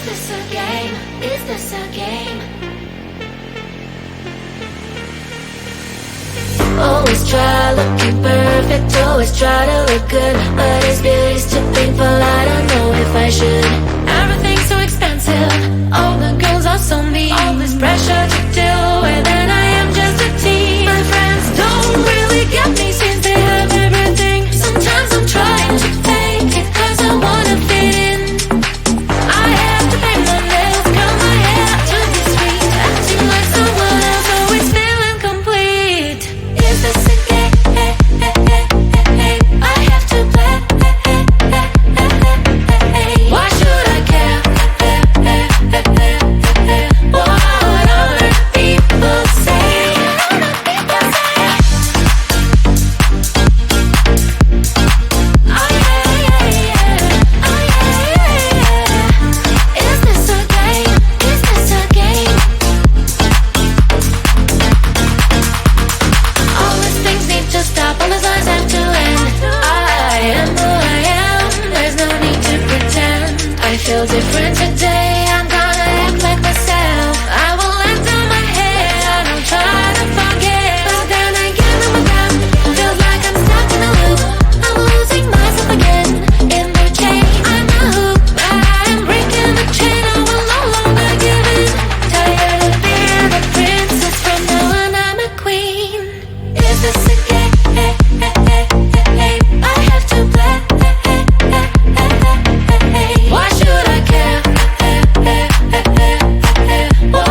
this a game? Is this a game? Always try looking perfect, always try to look good, but it's beauty's too painful, I don't know if I should. Everything's so expensive, all the girls are so mean, all this pressure to deal with, and I am just a teen. My friends don't really get me since they have everything. Sometimes I'm trying to fake it cause I wanna fit in. I have to paint my nails, curl my hair to be sweet, acting like someone else, always feeling complete. Is this a game? I have to play. Why should I care? What other people say? Is this a game? Is this a game? All these things need to stop, all these lies have to end. I am who I am, there's no need to pretend. I feel different today, I'm gonna act like myself. I will let down my head, I don't try to forget. But then again, I'm again, feels like I'm stuck in a loop. I'm losing myself again, in the chain. I'm a hoop, but I am breaking the chain, I will no longer give in. Tired of being a princess, from now on I'm a queen. Is this a game? I have to play. Why should I care? What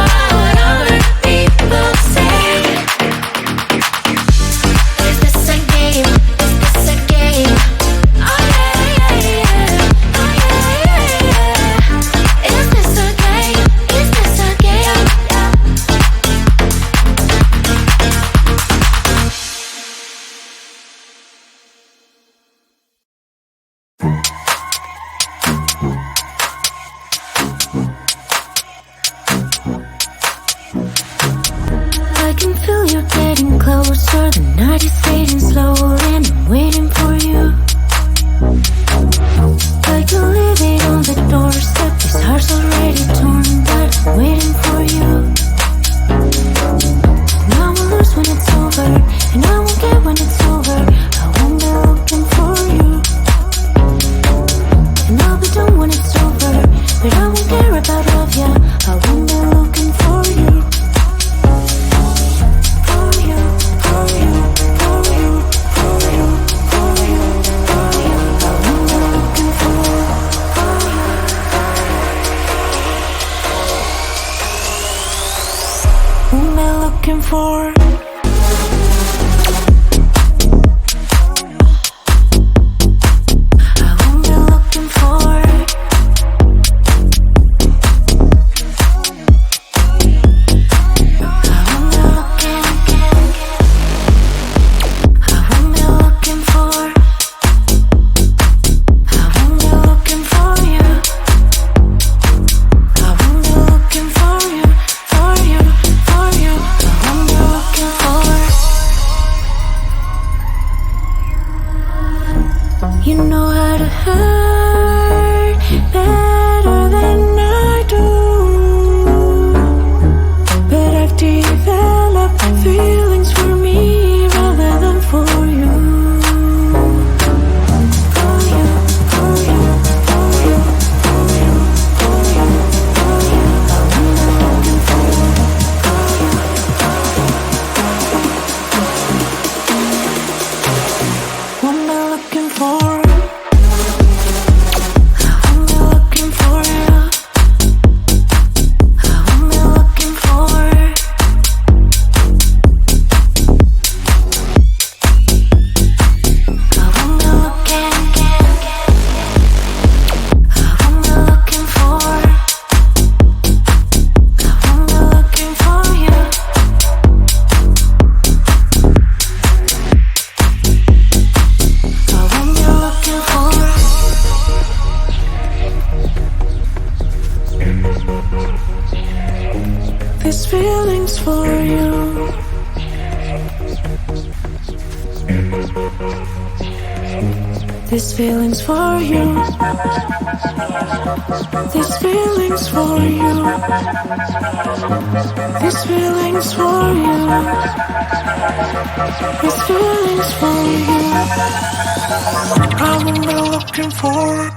other people say? Is this a game? Is this a game? Oh yeah, yeah, yeah. Oh yeah, yeah, yeah. Is this a game? Is this a game? I can feel you getting closer, the night is fading slow, and I'm waiting for you. I can leave it on the doorstep, this heart's already torn, but I'm waiting for you. And I will lose when it's over, and I won't get when it's over. I won't be looking for you, and I'll be done when it's over, but I won't care about love, yeah. I won't be looking for you. Who am I looking for? I won't be looking for. I won't be looking. I won't be looking for. I won't be looking for you. I won't be looking for you, for you, for you. I won't be looking for. You know how to hurt better than I do, but I've developed feelings for me rather than for you. For you, for you, for you, for you, for you, for you. I'm looking for you. What am I looking for? I'm looking for you. I'm looking for. I'm looking. I'm looking for. I'm looking for you. I won't be looking for. This feeling's for you. These feelings for you. These feelings for you. These feelings for you. These feelings for you. I've been looking for it.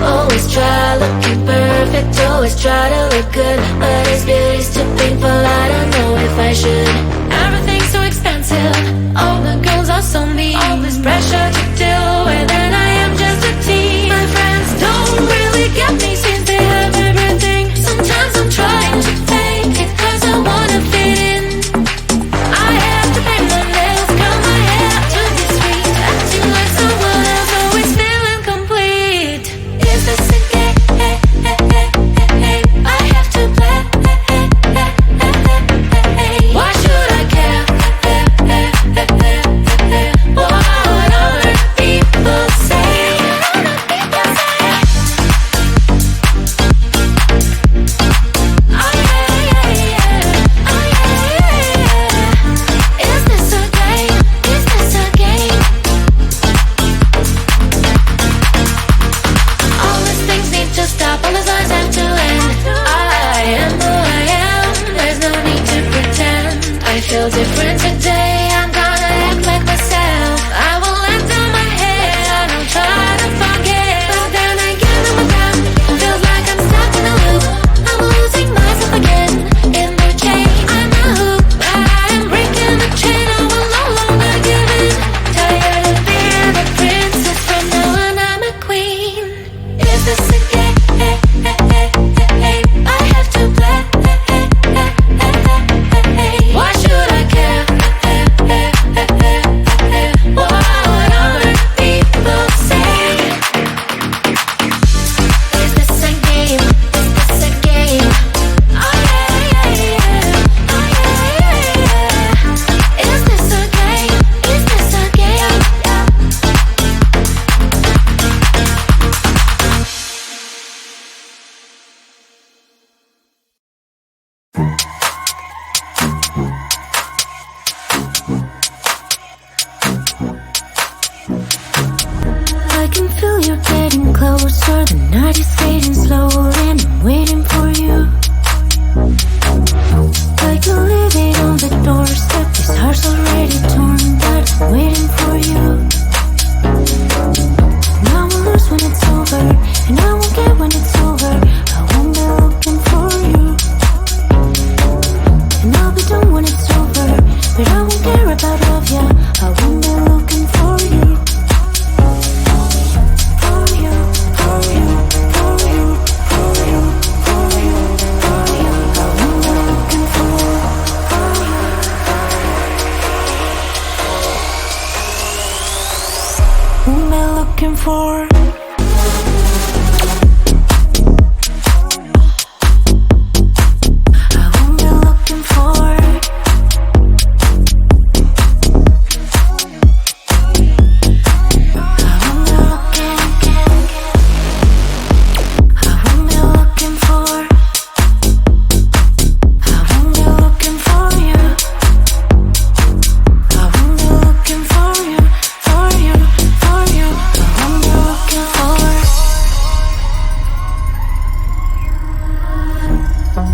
Always try looking perfect, always try to look good, but it's beauty's too painful, I don't know if I should. Everything's so expensive, all the girls are so mean, all this pressure to deal with, and I am just a teen. My friends don't really get me since they have everything. Sometimes I'm trying to fake it cause I wanna fit in. I have to paint my nails, curl my hair to be sweet, acting like someone else, always feeling complete. Is this a game? I have to play. Why should I care? What other people say? Oh yeah. Is this a game? Is this a game? All these things need to stop, all these lies have to end. I am who I am, there's no need to pretend. I feel different today, I'm gonna act like myself. I will let down my hair and I'll try to forget.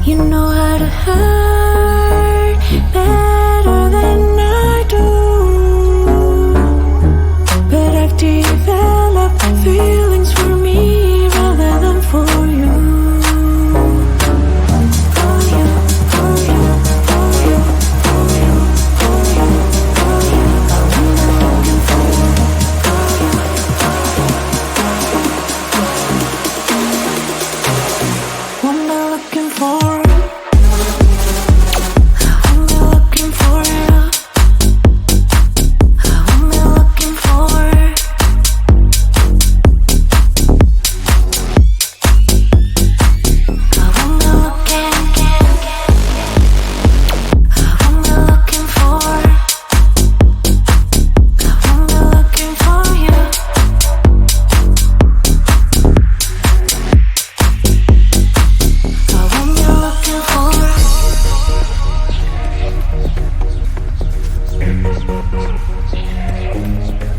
You know how to hurt better than I do, but I've developed feelings for me rather than for you. For you, for you, for you, for you, for you, for you. I'm looking for you. What am I looking for?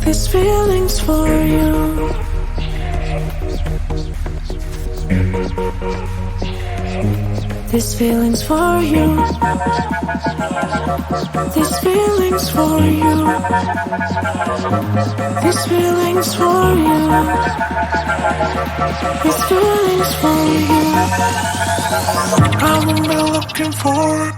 This feeling's for you. This feeling's for you. This feeling's for you. This feeling's for you. This feeling's for you. I won't be looking for it.